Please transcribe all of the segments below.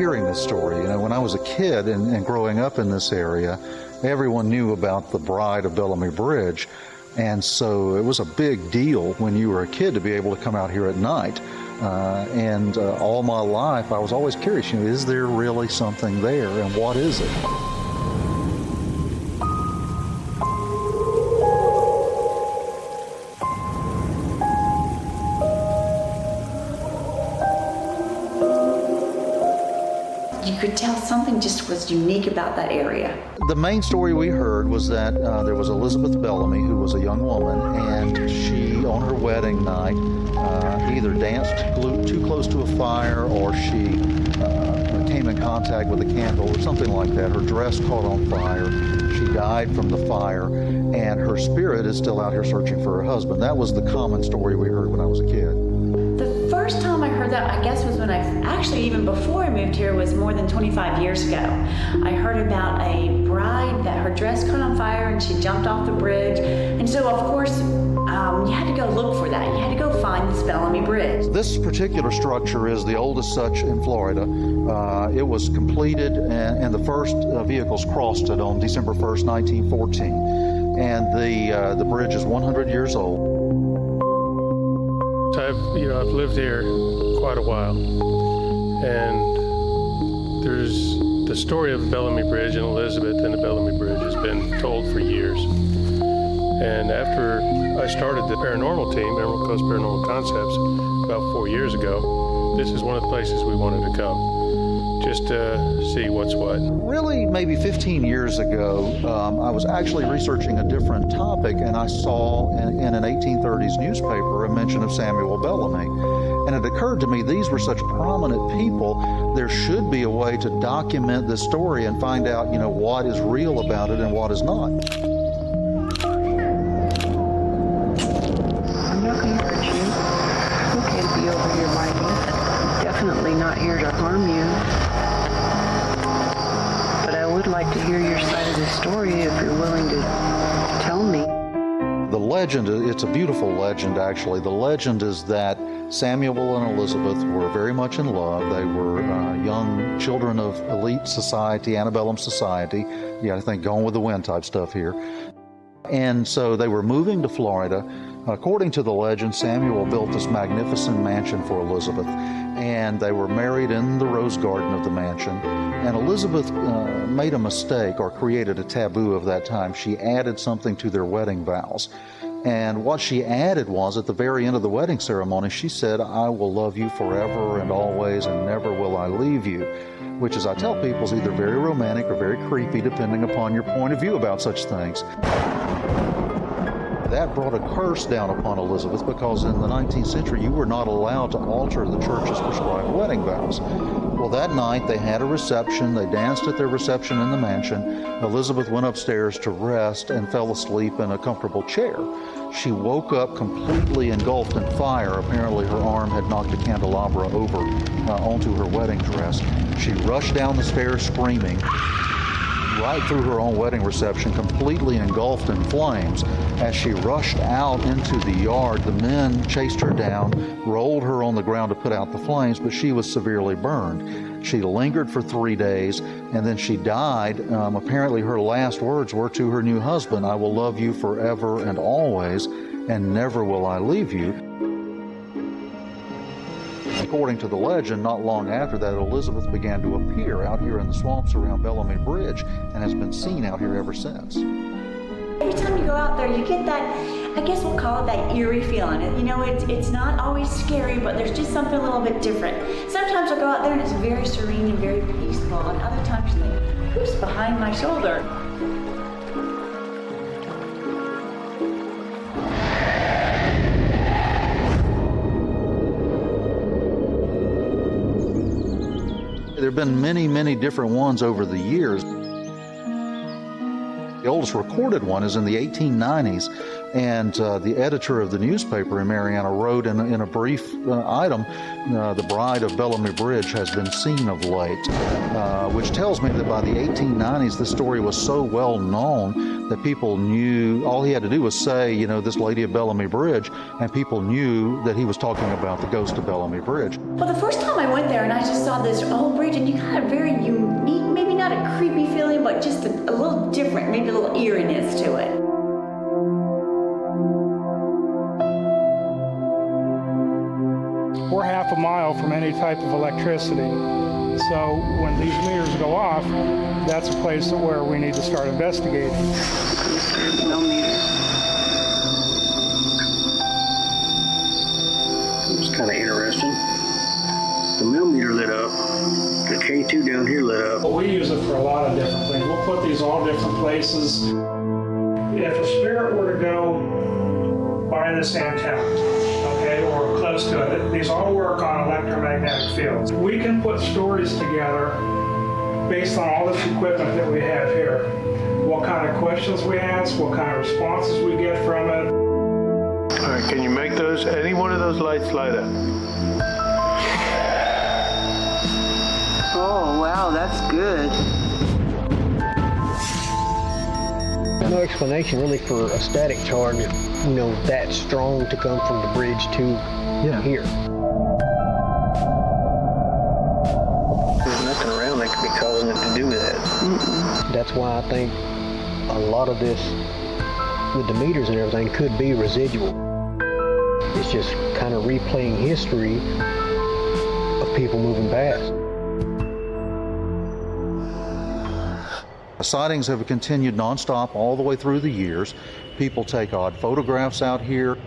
hearing this story. You know, when I was a kid and growing up in this area, everyone knew about the Bride of Bellamy Bridge. And so it was a big deal when you were a kid to be able to come out here at night. All my life, I was always curious, you know, is there really something there, and what is it? You could tell something just was unique about that area. The main story we heard was that there was Elizabeth Bellamy, who was a young woman, and she, on her wedding night, either danced too close to a fire, or she came in contact with a candle or something like that. Her dress caught on fire. She died from the fire, and her spirit is still out here searching for her husband. That was the common story we heard when I was a kid. The first time I heard that, I guess, was when actually even before I moved here, was more than 25 years ago. I heard about a bride that her dress caught on fire and she jumped off the bridge. And so, of course, you had to go look for that. You had to go find this Bellamy Bridge. This particular structure is the oldest such in Florida. It was completed and the first vehicles crossed it on December 1st, 1914. And the bridge is 100 years old. I've lived here quite a while, and there's the story of the Bellamy Bridge and Elizabeth and the Bellamy Bridge has been told for years. And after I started the paranormal team, Emerald Coast Paranormal Concepts, about 4 years ago, this is one of the places we wanted to come, just to see what's what. Really, maybe 15 years ago, I was actually researching a different topic, and I saw in an 1830s newspaper a mention of Samuel Bellamy. And it occurred to me, these were such prominent people, there should be a way to document this story and find out, you know, what is real about it and what is not. I'm not going to hurt you. It's okay to be over here, Mikey. I'm definitely not here to harm you. But I would like to hear your side of the story if you're willing to tell me. The legend, it's a beautiful legend actually. The legend is that Samuel and Elizabeth were very much in love. They were young children of elite society, antebellum society. You got to think Gone with the Wind type stuff here. And so they were moving to Florida. According to the legend, Samuel built this magnificent mansion for Elizabeth, and they were married in the rose garden of the mansion. And Elizabeth made a mistake, or created a taboo of that time. She added something to their wedding vows. And what she added was, at the very end of the wedding ceremony, she said, "I will love you forever and always, and never will I leave you," which, as I tell people, is either very romantic or very creepy, depending upon your point of view about such things. That brought a curse down upon Elizabeth, because in the 19th century, you were not allowed to alter the church's prescribed wedding vows. Well, that night they had a reception. They danced at their reception in the mansion. Elizabeth went upstairs to rest and fell asleep in a comfortable chair. She woke up completely engulfed in fire. Apparently her arm had knocked a candelabra over onto her wedding dress. She rushed down the stairs screaming, right through her own wedding reception, completely engulfed in flames. As she rushed out into the yard, the men chased her down, rolled her on the ground to put out the flames, but she was severely burned. She lingered for 3 days, and then she died. Apparently her last words were to her new husband, "I will love you forever and always, and never will I leave you." According to the legend, not long after that, Elizabeth began to appear out here in the swamps around Bellamy Bridge and has been seen out here ever since. Every time you go out there, you get that, I guess we'll call it that eerie feeling. You know, it's not always scary, but there's just something a little bit different. Sometimes I'll go out there and it's very serene and very peaceful, and other times you think, who's behind my shoulder? There have been many, many different ones over the years. The oldest recorded one is in the 1890s, and the editor of the newspaper in Marianna wrote in a brief item, "The Bride of Bellamy Bridge has been seen of late," which tells me that by the 1890s this story was so well known that people knew. All he had to do was say, you know, this lady of Bellamy Bridge, and people knew that he was talking about the ghost of Bellamy Bridge. Well, the first time I went there and I just saw this old bridge, and you got a very unique, maybe not a creepy feeling, but just a little different, maybe a little eeriness to it. We're half a mile from any type of electricity. So when these meters go off, that's a place where we need to start investigating. No meter. It's kind of interesting. The millimeter lit up. The K2 down here lit up. But we use it for a lot of different things. We'll put these all different places. If a spirit were to go by this antenna, okay, or close to it, these all work on electromagnetic fields. We can put stories together based on all this equipment that we have here. What kind of questions we ask, what kind of responses we get from it. All right, can you make any one of those lights light up? Oh, wow, that's good. No explanation really for a static charge, you know, that strong to come from the bridge to here. There's nothing around that could be causing it to do that. That's why I think a lot of this, with the meters and everything, could be residual. It's just kind of replaying history of people moving past. Sightings have continued nonstop all the way through the years. People take odd photographs out here.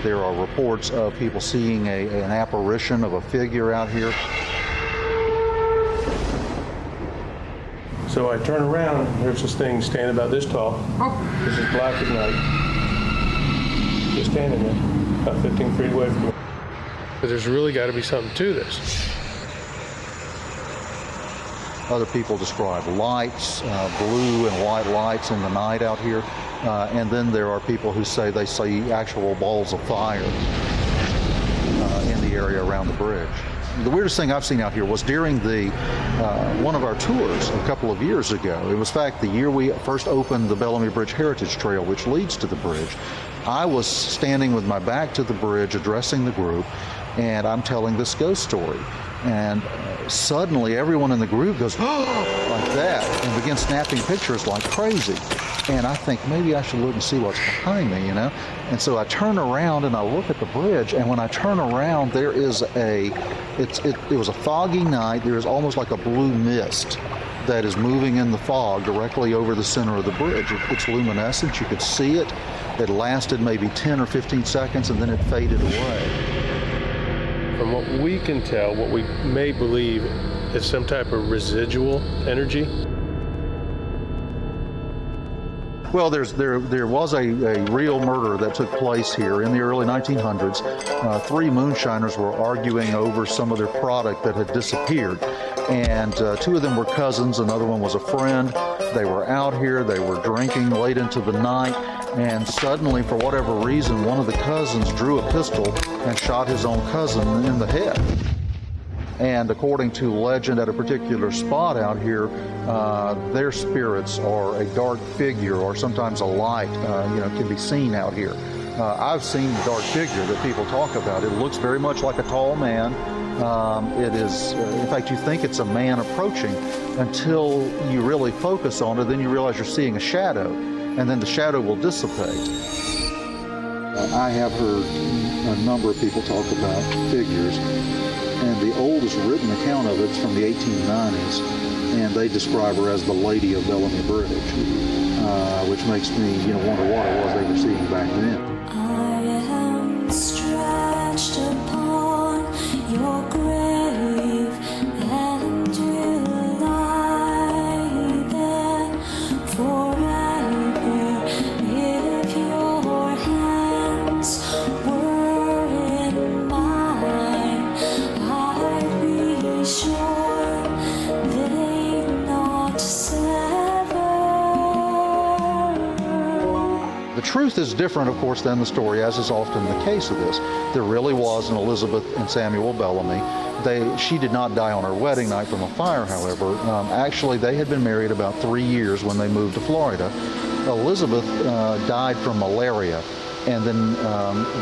There are reports of people seeing an apparition of a figure out here. So I turn around, and there's this thing standing about this tall. This is black at night. Just standing there, about 15 feet away from me. But there's really got to be something to this. Other people describe lights, blue and white lights in the night out here. And then there are people who say they see actual balls of fire in the area around the bridge. The weirdest thing I've seen out here was during one of our tours a couple of years ago. It was, in fact, the year we first opened the Bellamy Bridge Heritage Trail, which leads to the bridge. I was standing with my back to the bridge addressing the group, and I'm telling this ghost story. And suddenly everyone in the group goes, oh, like that, and begins snapping pictures like crazy. And I think maybe I should look and see what's behind me, you know? And so I turn around and I look at the bridge, and when I turn around, there is it was a foggy night. There is almost like a blue mist that is moving in the fog directly over the center of the bridge. It's luminescent, you could see it. It lasted maybe 10 or 15 seconds, and then it faded away. From what we can tell, what we may believe is some type of residual energy. Well, there was a real murder that took place here in the early 1900s. Three moonshiners were arguing over some of their product that had disappeared. And two of them were cousins, another one was a friend. They were out here, they were drinking late into the night, and suddenly, for whatever reason, one of the cousins drew a pistol and shot his own cousin in the head. And according to legend, at a particular spot out here, their spirits or a dark figure or sometimes a light, can be seen out here. I've seen the dark figure that people talk about. It looks very much like a tall man. It is, in fact, you think it's a man approaching until you really focus on it. Then you realize you're seeing a shadow, and then the shadow will dissipate. I have heard a number of people talk about figures. And the oldest written account of it is from the 1890s, and they describe her as the Lady of Bellamy Bridge, which makes me, wonder what it was they were seeing back then. I am stretched upon your grave, and will lie there forever if your hands were in mine. I'd be sure they'd not sever. The truth is different, of course, than the story, as is often the case of this. There really was an Elizabeth and Samuel Bellamy. She did not die on her wedding night from a fire, however. Actually, they had been married about 3 years when they moved to Florida. Elizabeth died from malaria, and then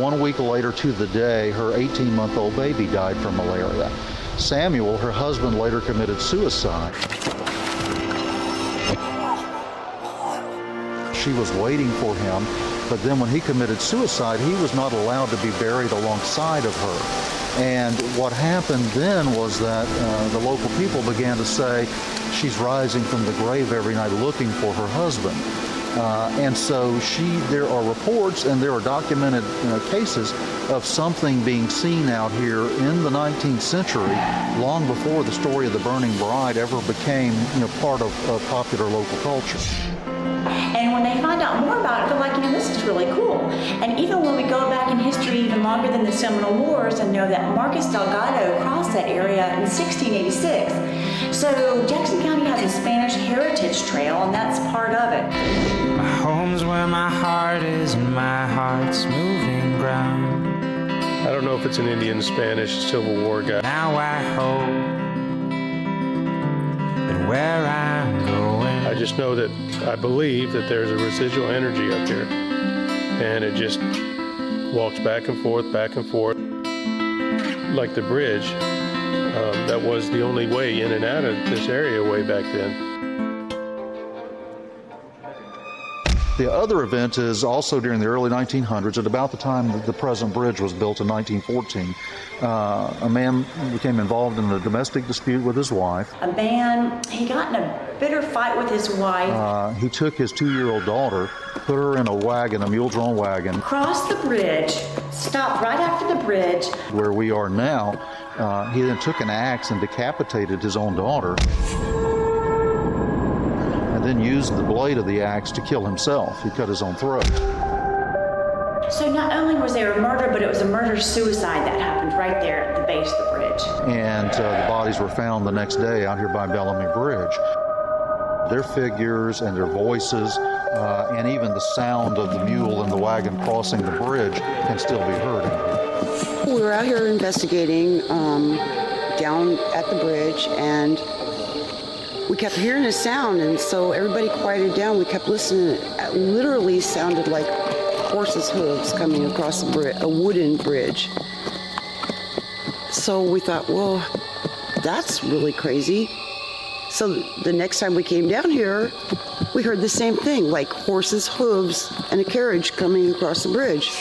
1 week later to the day, her 18-month-old baby died from malaria. Samuel, her husband, later committed suicide. She was waiting for him, but then when he committed suicide, he was not allowed to be buried alongside of her. And what happened then was that the local people began to say, she's rising from the grave every night looking for her husband. And so there are reports and there are documented cases of something being seen out here in the 19th century, long before the story of the burning bride ever became part of popular local culture. And when they find out more about it, they're like, this is really cool. And even when we go back in history even longer than the Seminole Wars and know that Marcus Delgado crossed that area in 1686. So Jackson County has a Spanish heritage trail, and that's part of it. My home's where my heart is, and my heart's moving ground. I don't know if it's an Indian, Spanish, Civil War guy. Now I hope that where I'm going, I just know that I believe that there's a residual energy up here, and it just walks back and forth, like the bridge. That was the only way in and out of this area way back then. The other event is also during the early 1900s, at about the time that the present bridge was built in 1914. A man became involved in a domestic dispute with his wife. A man, he got in a bitter fight with his wife. He took his 2-year-old daughter, put her in a wagon, a mule-drawn wagon. Crossed the bridge, stopped right after the bridge. Where we are now, he then took an axe and decapitated his own daughter, and then used the blade of the axe to kill himself. He cut his own throat. So not only was there a murder, but it was a murder-suicide that happened right there at the base of the bridge. And the bodies were found the next day out here by Bellamy Bridge. Their figures and their voices, and even the sound of the mule and the wagon crossing the bridge can still be heard out here. We were out here investigating down at the bridge, and we kept hearing a sound, and so everybody quieted down. We kept listening. It literally sounded like horses' hooves coming across a wooden bridge. So we thought, well, that's really crazy. So the next time we came down here, we heard the same thing, like horses' hooves and a carriage coming across the bridge.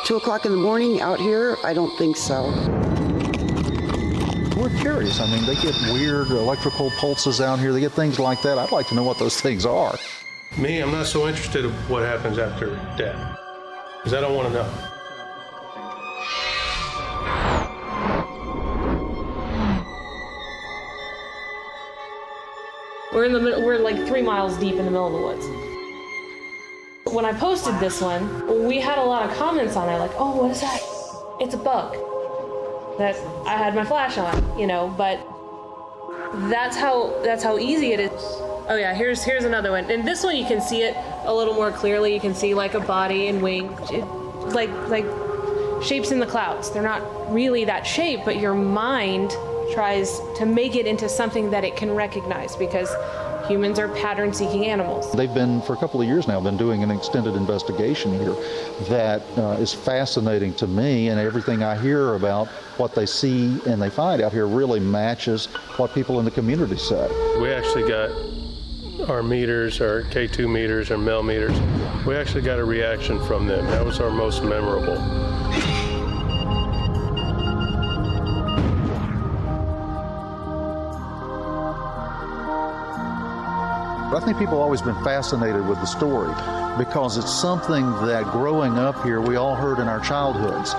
2 o'clock in the morning out here, I don't think so. We're curious. I mean, they get weird electrical pulses out here. They get things like that. I'd like to know what those things are. Me, I'm not so interested in what happens after death, because I don't want to know. We're like 3 miles deep in the middle of the woods. When I posted this one, we had a lot of comments on it, like, oh, what is that? It's a bug. That I had my flash on, but that's how easy it is. Oh yeah, here's another one. And this one you can see it a little more clearly. You can see like a body and wing, like shapes in the clouds. They're not really that shape, but your mind tries to make it into something that it can recognize, because humans are pattern-seeking animals. They've been, for a couple of years now, been doing an extended investigation here that is fascinating to me, and everything I hear about what they see and they find out here really matches what people in the community say. We actually got our meters, our K2 meters, our Mel meters, we actually got a reaction from them. That was our most memorable. I think people have always been fascinated with the story because it's something that growing up here we all heard in our childhoods.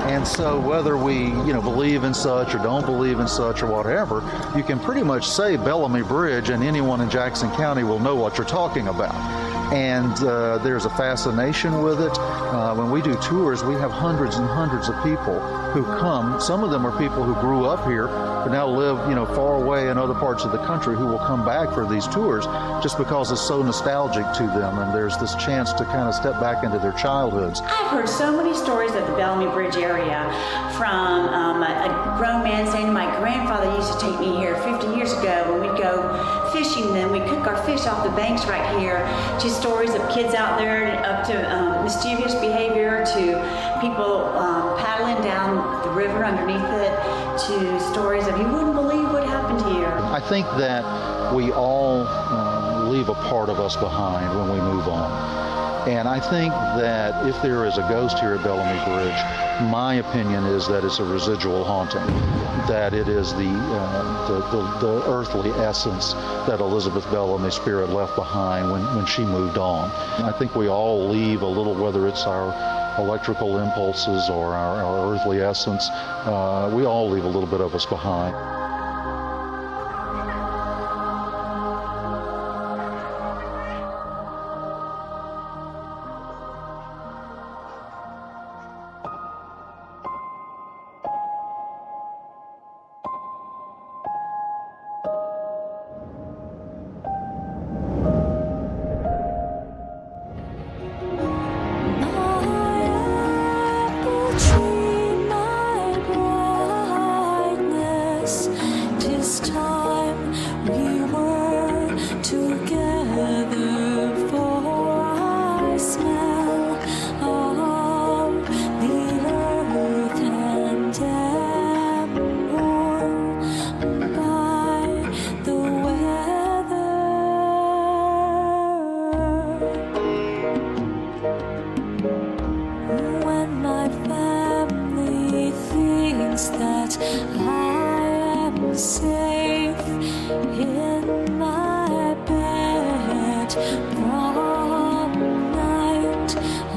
And so whether we believe in such or don't believe in such or whatever, you can pretty much say Bellamy Bridge and anyone in Jackson County will know what you're talking about. And there's a fascination with it. When we do tours, we have hundreds and hundreds of people who come. Some of them are people who grew up here but now live, far away in other parts of the country, who will come back for these tours just because it's so nostalgic to them, and there's this chance to kind of step back into their childhoods. I've heard so many stories of the Bellamy Bridge area from a grown man saying my grandfather used to take me here 50 years ago when we'd go fishing, then we'd cook our fish off the banks right here, to stories of kids out there, up to mischievous behavior, to people paddling down the river underneath it, to stories of you wouldn't believe what happened here. I think that we all leave a part of us behind when we move on. And I think that if there is a ghost here at Bellamy Bridge, my opinion is that it's a residual haunting, that it is the earthly essence that Elizabeth Bellamy's spirit left behind when she moved on. I think we all leave a little, whether it's our electrical impulses or our earthly essence, we all leave a little bit of us behind.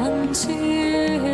Until